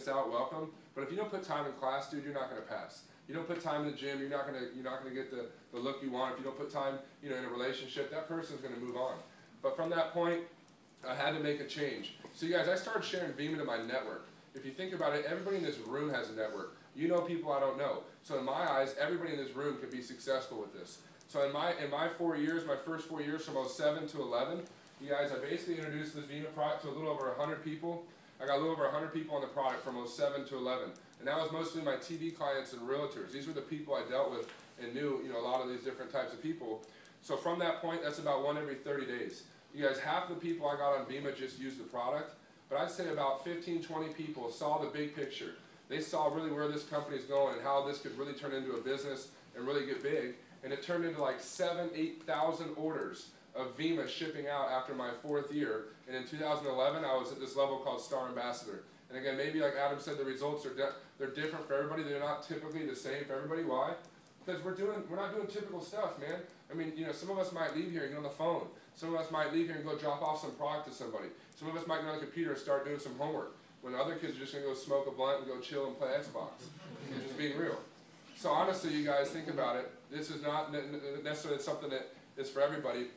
us out, welcome. But if you don't put time in class, dude, you're not going to pass. You don't put time in the gym, you're not going to get the look you want. If you don't put time, in a relationship, that person's going to move on. But from that point, I had to make a change. So you guys, I started sharing Vemma to my network. If you think about it, everybody in this room has a network. You know people I don't know. So in my eyes, everybody in this room can be successful with this. So in my 4 years, my first 4 years from 07 to 11, you guys, I basically introduced this Vemma product to a little over 100 people. I got a little over 100 people on the product from 07 to 11. And that was mostly my TV clients and realtors. These were the people I dealt with and knew, a lot of these different types of people. So from that point, that's about 1 every 30 days. You guys, half the people I got on Vemma just used the product, but I'd say about 15, 20 people saw the big picture. They saw really where this company is going and how this could really turn into a business and really get big. And it turned into like 7,000, 8,000 orders of Vemma shipping out after my 4th year. And in 2011, I was at this level called Star Ambassador. And again, maybe like Adam said, the results are they're different for everybody. They're not typically the same for everybody. Why? Because we're not doing typical stuff, man. I mean, some of us might leave here and get on the phone. Some of us might leave here and go drop off some product to somebody. Some of us might get on the computer and start doing some homework. When other kids are just going to go smoke a blunt and go chill and play Xbox. And just being real. So honestly, you guys, think about it. This is not necessarily something that is for everybody.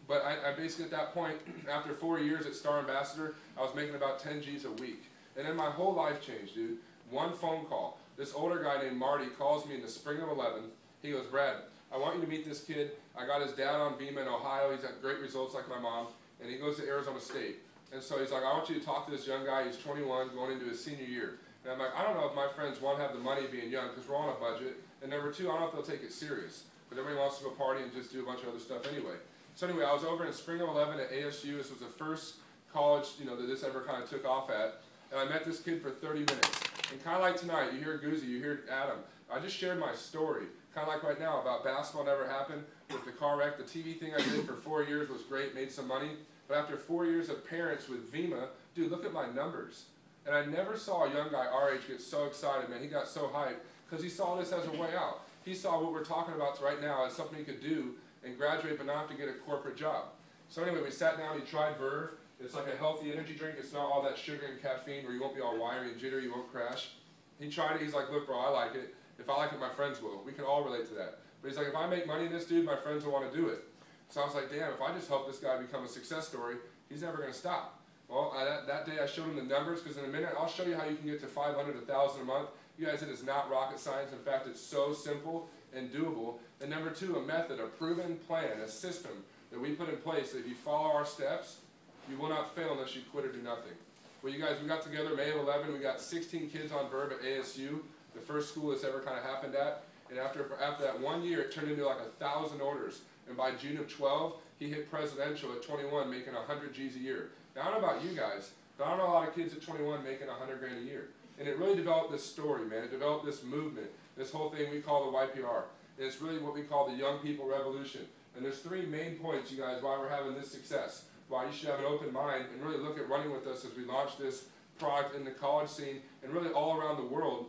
But I basically, at that point, after 4 years at Star Ambassador, I was making about 10 G's a week. And then my whole life changed, dude. One phone call. This older guy named Marty calls me in the spring of 11. He goes, Brad, I want you to meet this kid. I got his dad on Vemma in Ohio. He's had great results like my mom. And he goes to Arizona State. And so he's like, I want you to talk to this young guy. He's 21, going into his senior year. And I'm like, I don't know if my friends, one, have the money being young, because we're on a budget. And number two, I don't know if they'll take it serious. But everybody wants to go party and just do a bunch of other stuff anyway. So anyway, I was over in spring of 11 at ASU. This was the first college, that this ever kind of took off at. And I met this kid for 30 minutes. And kind of like tonight, you hear Goozy, you hear Adam. I just shared my story, kind of like right now, about basketball never happened with the car wreck. The TV thing I did for 4 years was great, made some money. But after 4 years of parents with Vemma, dude, look at my numbers. And I never saw a young guy our age get so excited, man. He got so hyped because he saw this as a way out. He saw what we're talking about right now as something he could do and graduate but not have to get a corporate job. So anyway, we sat down, he tried Verve. It's like a healthy energy drink. It's not all that sugar and caffeine where you won't be all wiry and jittery, you won't crash. He tried it. He's like, look, bro, I like it. If I like it, my friends will. We can all relate to that. But he's like, if I make money in this, dude, my friends will want to do it. So I was like, damn, if I just help this guy become a success story, he's never going to stop. Well, that day I showed him the numbers, because in a minute I'll show you how you can get to 500, 1,000 a month. You guys, it is not rocket science. In fact, it's so simple and doable. And number two, a method, a proven plan, a system that we put in place that if you follow our steps, you will not fail unless you quit or do nothing. Well, you guys, we got together May of 11. We got 16 kids on Verve at ASU, the first school that's ever kind of happened at. And after that 1 year, it turned into like 1,000 orders. And by June of 12, he hit presidential at 21, making 100 G's a year. Now, I don't know about you guys, but I don't know a lot of kids at 21 making 100 grand a year. And it really developed this story, man. It developed this movement, this whole thing we call the YPR. And it's really what we call the Young People Revolution. And there's 3 main points, you guys, why we're having this success. Why you should have an open mind and really look at running with us as we launch this product in the college scene and really all around the world,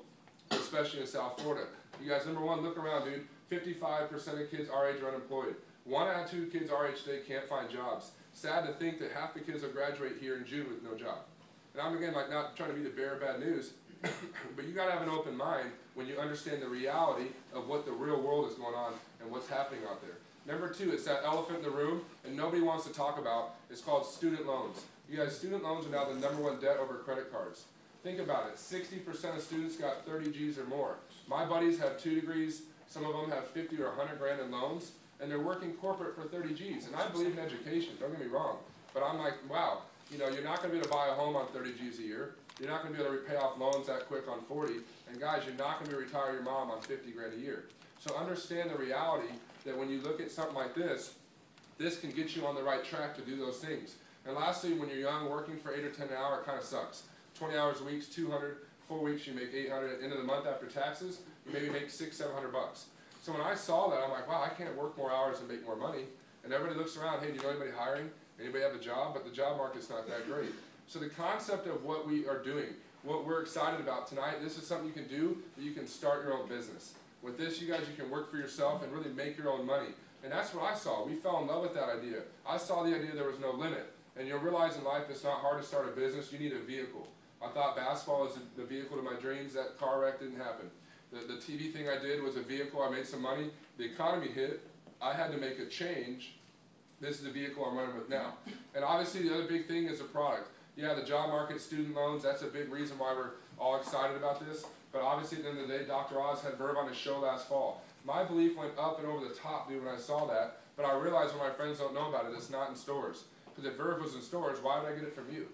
especially in South Florida. You guys, number one, look around, dude. 55% of kids our age are unemployed. 1 out of 2 kids our age today can't find jobs. Sad to think that half the kids will graduate here in June with no job. And I'm, again, like not trying to be the bearer of bad news, but you got to have an open mind when you understand the reality of what the real world is going on and what's happening out there. Number two, it's that elephant in the room, and nobody wants to talk about. It's called student loans. You guys, student loans are now the #1 debt over credit cards. Think about it. 60% of students got 30 G's or more. My buddies have 2 degrees. Some of them have 50 or 100 grand in loans, and they're working corporate for 30 G's. And I believe in education. Don't get me wrong. But I'm like, wow, you're not going to be able to buy a home on 30 G's a year. You're not going to be able to pay off loans that quick on 40. And guys, you're not going to be able to retire your mom on 50 grand a year. So understand the reality that when you look at something like this can get you on the right track to do those things. And lastly, when you're young, working for 8 or 10 an hour, it kind of sucks. 20 hours a week, 200, 4 weeks, you make 800. At the end of the month after taxes, you maybe make 600, 700 bucks. So when I saw that, I'm like, wow, I can't work more hours and make more money. And everybody looks around, hey, do you know anybody hiring? Anybody have a job? But the job market's not that great. So the concept of what we are doing, what we're excited about tonight, this is something you can do that you can start your own business. With this, you guys, you can work for yourself and really make your own money. And that's what I saw. We fell in love with that idea. I saw the idea there was no limit. And you'll realize in life it's not hard to start a business. You need a vehicle. I thought basketball was the vehicle to my dreams. That car wreck didn't happen. The TV thing I did was a vehicle. I made some money. The economy hit. I had to make a change. This is the vehicle I'm running with now. And obviously the other big thing is the product. Yeah, the job market, student loans, that's a big reason why we're all excited about this. But obviously at the end of the day, Dr. Oz had Verve on his show last fall. My belief went up and over the top, dude, when I saw that. But I realized when my friends don't know about it, it's not in stores. Because if Verve was in stores, why would I get it from you?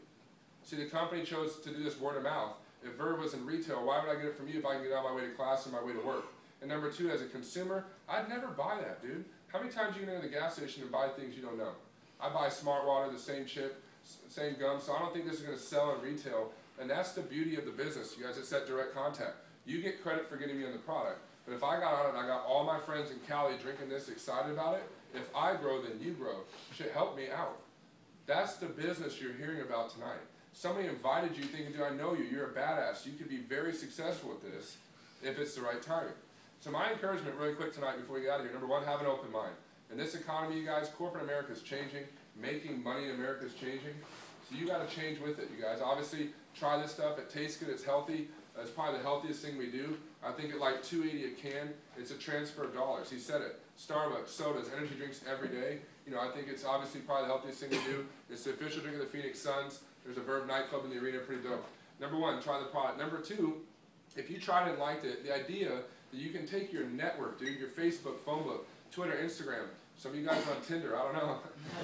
See, the company chose to do this word of mouth. If Verve was in retail, why would I get it from you if I can get on my way to class and my way to work? And number two, as a consumer, I'd never buy that, dude. How many times are you going to go to the gas station and buy things you don't know? I buy Smart Water, the same chip, same gum, so I don't think this is going to sell in retail. And that's the beauty of the business, you guys. It's that direct contact. You get credit for getting me on the product. But if I got on it and I got all my friends in Cali drinking this, excited about it, if I grow, then you grow. Should help me out. That's the business you're hearing about tonight. Somebody invited you thinking, dude, I know you. You're a badass. You could be very successful with this if it's the right timing. So my encouragement really quick tonight before we get out of here, number one, have an open mind. In this economy, you guys, corporate America is changing. Making money in America is changing. So you got to change with it, you guys. Obviously, try this stuff. It tastes good. It's healthy. It's probably the healthiest thing we do. I think at like $2.80 a can, it's a transfer of dollars. He said it. Starbucks, sodas, energy drinks every day. You know, I think it's obviously probably the healthiest thing we do. It's the official drink of the Phoenix Suns. There's a Verve nightclub in the arena, pretty dope. Number one, try the product. Number two, if you tried it and liked it, the idea that you can take your network, dude, your Facebook, phone book, Twitter, Instagram. Some of you guys are on Tinder, I don't know.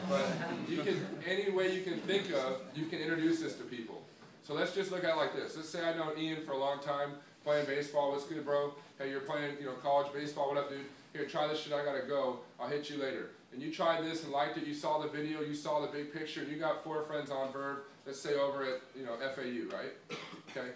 But you can, any way you can think of, you can introduce this to people. So let's just look at it like this. Let's say I know Ian for a long time, playing baseball. What's good, bro? Hey, you're playing, college baseball. What up, dude? Here, try this shit. I gotta go. I'll hit you later. And you tried this and liked it. You saw the video. You saw the big picture. And you got 4 friends on Verve. Let's say over at FAU, right? Okay.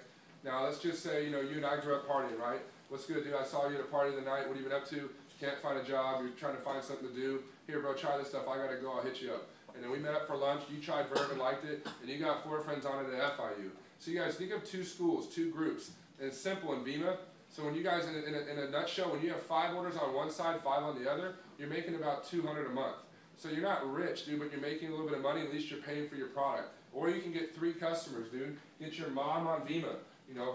Now let's just say you and I grew up partying, right? What's good, dude? I saw you at a party the night. What have you been up to? Can't find a job. You're trying to find something to do. Here, bro, try this stuff. I gotta go. I'll hit you up. And then we met up for lunch. You tried Verve and liked it. And you got 4 friends on it at FIU. So you guys think of 2 schools, 2 groups. And it's simple in Vemma. So when you guys, in a nutshell, when you have 5 orders on one side, 5 on the other, you're making about $200 a month. So you're not rich, dude, but you're making a little bit of money. At least you're paying for your product. Or you can get 3 customers, dude. Get your mom on Vemma.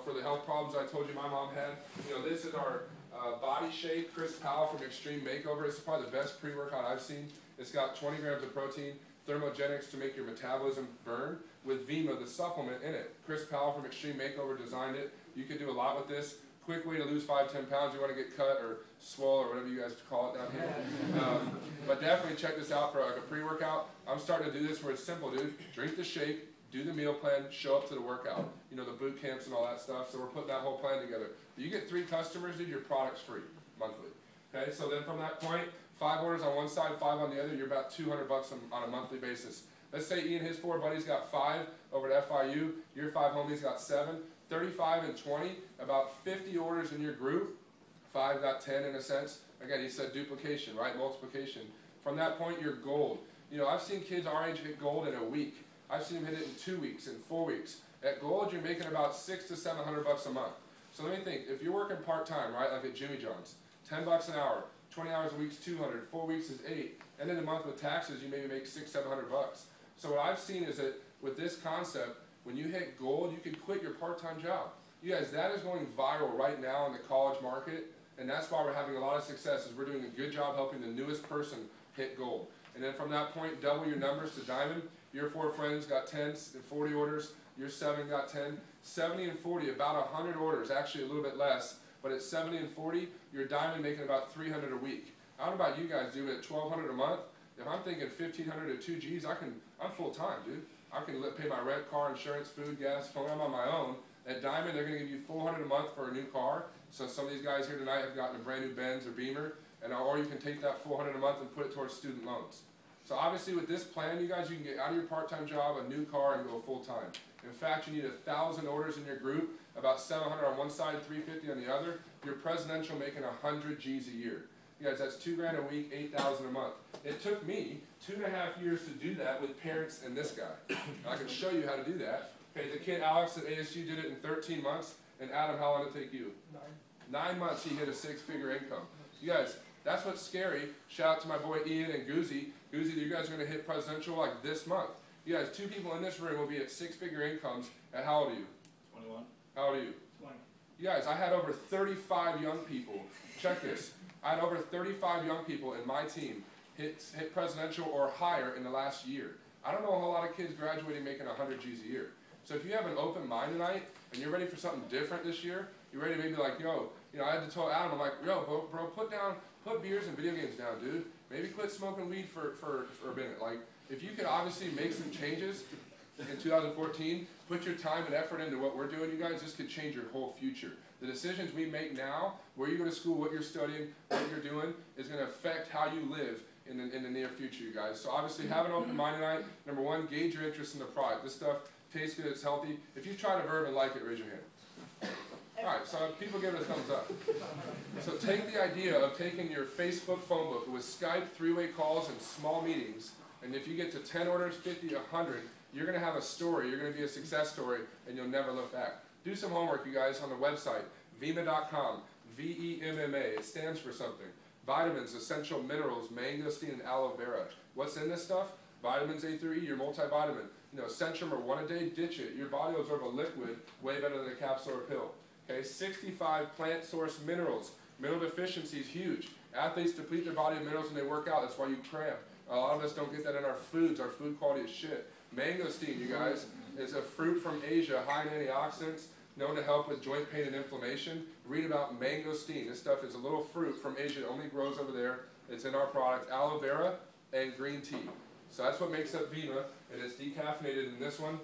For the health problems I told you my mom had. This is our body shake, Chris Powell from Extreme Makeover. It's probably the best pre-workout I've seen. It's got 20 grams of protein, thermogenics to make your metabolism burn, with Vemma, the supplement in it. Chris Powell from Extreme Makeover designed it. You can do a lot with this. Quick way to lose 5-10 pounds. You want to get cut or swole or whatever you guys call it down here. But definitely check this out for like a pre-workout. I'm starting to do this where it's simple, dude. Drink the shake, do the meal plan, show up to the workout. The boot camps and all that stuff. So we're putting that whole plan together. You get 3 customers, dude, your product's free monthly. Okay, so then from that point, 5 orders on one side, 5 on the other, you're about $200 on a monthly basis. Let's say Ian, his 4 buddies got 5 over at FIU, your 5 homies got 7, 35 and 20, about 50 orders in your group, 5 got 10 in a sense. Again, he said duplication, right, multiplication. From that point, you're gold. I've seen kids our age hit gold in a week. I've seen them hit it in 2 weeks, in 4 weeks. At gold, you're making about $600 to $700 a month. So let me think, if you're working part-time, right, like at Jimmy John's, $10 an hour, 20 hours a week is 200, 4 weeks is 8, and in a month with taxes, you maybe make $600 to $700. So what I've seen is that with this concept, when you hit gold, you can quit your part-time job. You guys, that is going viral right now in the college market, and that's why we're having a lot of success, is we're doing a good job helping the newest person hit gold. And then from that point, double your numbers to diamond. Your 4 friends got 10 and 40 orders. Your 7 got 10. 70 and 40, about 100 orders, actually a little bit less. But at 70 and 40, your diamond making about $300 a week. I don't know about you guys, dude, at $1,200 a month, if I'm thinking $1,500 to 2 G's, I'm full-time, dude. I can pay my rent, car, insurance, food, gas, phone. I'm on my own. At Diamond, they're going to give you $400 a month for a new car. So some of these guys here tonight have gotten a brand new Benz or Beamer, or you can take that $400 a month and put it towards student loans. So obviously with this plan, you guys, you can get out of your part-time job, a new car, and go full-time. In fact, you need 1,000 orders in your group, about 700 on one side, 350 on the other. You're presidential making 100 G's a year. You guys, that's $2 grand a week, 8,000 a month. It took me 2.5 years to do that with parents and this guy. And I can show you how to do that. Okay, the kid Alex at ASU did it in 13 months, and Adam, how long did it take you? 9 months he hit a 6-figure income. You guys, that's what's scary. Shout out to my boy Ian and Goozy. Goozy, you guys are going to hit presidential like this month. You guys, 2 people in this room will be at 6-figure incomes at how old are you? 21. How old are you? 20. You guys, I had over 35 young people. Check this. I had over 35 young people in my team hit presidential or higher in the last year. I don't know a whole lot of kids graduating making 100 G's a year. So if you have an open mind tonight and you're ready for something different this year, you're ready to maybe like, yo, you know, I had to tell Adam, I'm like, yo, bro, put beers and video games down, dude. Maybe quit smoking weed for a minute. Like, if you could obviously make some changes in 2014, put your time and effort into what we're doing, you guys, this could change your whole future. The decisions we make now, where you go to school, what you're studying, what you're doing, is going to affect how you live in the near future, you guys. So obviously, have an open mind tonight. Number one, gauge your interest in the product. This stuff tastes good, it's healthy. If you've tried a verb and like it, raise your hand. All right, so people give it a thumbs up. So take the idea of taking your Facebook phone book with Skype, three-way calls, and small meetings, and if you get to 10 orders, 50, 100, you're going to have a story. You're going to be a success story, and you'll never look back. Do some homework, you guys, on the website, Vemma.com, V-E-M-M-A. It stands for something. Vitamins, essential minerals, mangosteen, and aloe vera. What's in this stuff? Vitamins A through E, your multivitamin. You know, Centrum or one a day, ditch it. Your body will absorb a liquid way better than a capsule or pill. Okay, 65 plant source minerals. Mineral deficiency is huge. Athletes deplete their body of minerals when they work out. That's why you cramp. A lot of us don't get that in our foods. Our food quality is shit. Mangosteen, you guys, is a fruit from Asia, high in antioxidants, known to help with joint pain and inflammation. Read about mangosteen. This stuff is a little fruit from Asia. It only grows over there. It's in our product. Aloe vera and green tea. So that's what makes up Vemma, and it's decaffeinated in this one.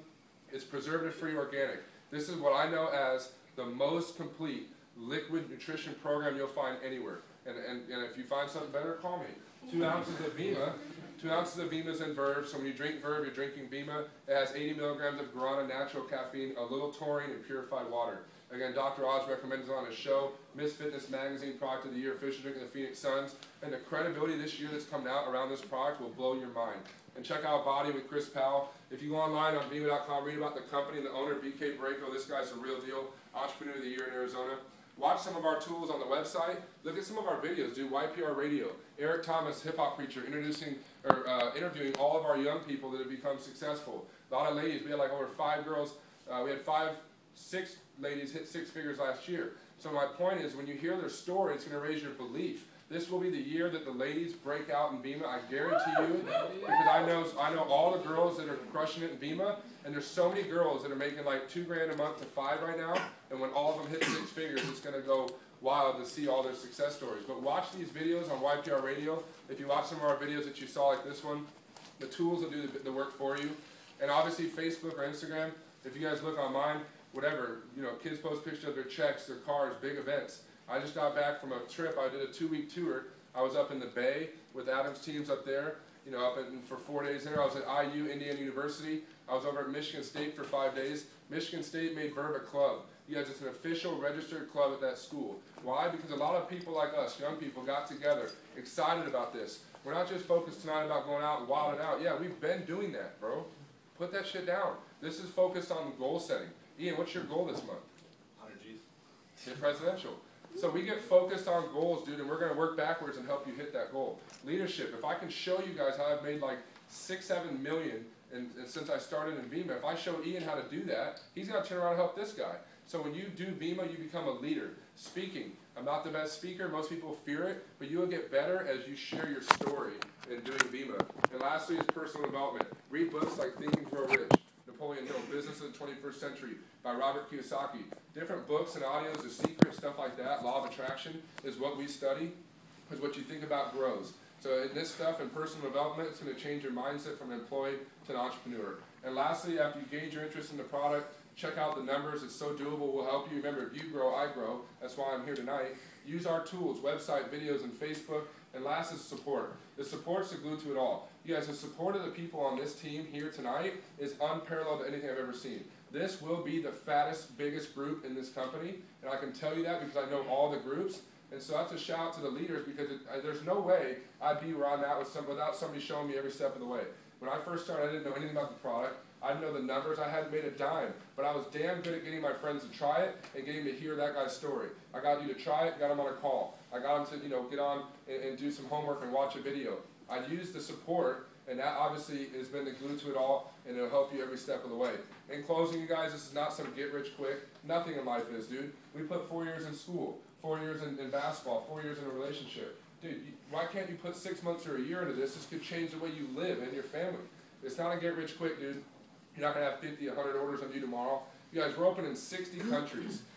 It's preservative-free organic. This is what I know as the most complete liquid nutrition program you'll find anywhere. And if you find something better, call me. 2 ounces of Vemma. 2 ounces of Vemma's in Verve, so when you drink Verve, you're drinking Vemma. It has 80 milligrams of guarana, natural caffeine, a little taurine, and purified water. Again, Dr. Oz recommends it on his show. Miss Fitness Magazine Product of the Year, official drink of the Phoenix Suns. And the credibility this year that's coming out around this product will blow your mind. And check out Body with Chris Powell. If you go online on Vemma.com, read about the company and the owner, BK Braco. This guy's a real deal. Entrepreneur of the Year in Arizona. Watch some of our tools on the website. Look at some of our videos. Do YPR Radio. Eric Thomas, hip-hop preacher, interviewing all of our young people that have become successful. A lot of ladies. We had like over 5 girls. We had 6 ladies hit 6 figures last year. So my point is, when you hear their story, it's going to raise your belief. This will be the year that the ladies break out in Vemma. I guarantee you, because I know all the girls that are crushing it in Vemma, and there's so many girls that are making like $2 grand a month to 5 right now. And when all of them hit 6 figures, it's going to go wild to see all their success stories. But watch these videos on YPR Radio. If you watch some of our videos that you saw, like this one, the tools will do the work for you. And obviously Facebook or Instagram. If you guys look on mine, whatever, you know, kids post pictures of their checks, their cars, big events. I just got back from a trip. I did a 2-week tour. I was up in the Bay with Adam's teams up there, you know, for 4 days there. I was at IU, Indiana University. I was over at Michigan State for 5 days. Michigan State made Verve a club. You guys, it's an official registered club at that school. Why? Because a lot of people like us, young people, got together, excited about this. We're not just focused tonight about going out and wilding out. Yeah, we've been doing that, bro. Put that shit down. This is focused on goal setting. Ian, what's your goal this month? 100 G's. Hit presidential. So we get focused on goals, dude, and we're going to work backwards and help you hit that goal. Leadership. If I can show you guys how I've made like 6-7 million and since I started in Vemma, if I show Ian how to do that, he's going to turn around and help this guy. So when you do Vemma, you become a leader. Speaking. I'm not the best speaker. Most people fear it, but you will get better as you share your story in doing Vemma. And lastly is personal development. Read books like Think and Grow Rich, Napoleon Hill, Business of the 21st Century by Robert Kiyosaki. Different books and audios, The Secret, stuff like that. Law of Attraction is what we study, because what you think about grows. So in this stuff in personal development, it's going to change your mindset from an employee to an entrepreneur. And lastly, after you gauge your interest in the product, check out the numbers. It's so doable. We'll help you. Remember, if you grow, I grow. That's why I'm here tonight. Use our tools, website, videos, and Facebook. And last is support. The support's the glue to it all. You guys, the support of the people on this team here tonight is unparalleled to anything I've ever seen. This will be the fattest, biggest group in this company, and I can tell you that because I know all the groups. And so that's a shout out to the leaders, because there's no way I'd be where I'm at without somebody showing me every step of the way. When I first started, I didn't know anything about the product. I didn't know the numbers. I hadn't made a dime. But I was damn good at getting my friends to try it and getting to hear that guy's story. I got you to try it, got him on a call. I got him to, you know, get on and do some homework and watch a video. I used the support And that obviously has been the glue to it all, and it'll help you every step of the way. In closing, you guys, this is not some get-rich-quick. Nothing in life is, dude. We put 4 years in school, 4 years in basketball, 4 years in a relationship. Dude, why can't you put 6 months or a year into this? This could change the way you live and your family. It's not a get-rich-quick, dude. You're not going to have 50, 100 orders on you tomorrow. You guys, we're open in 60 countries.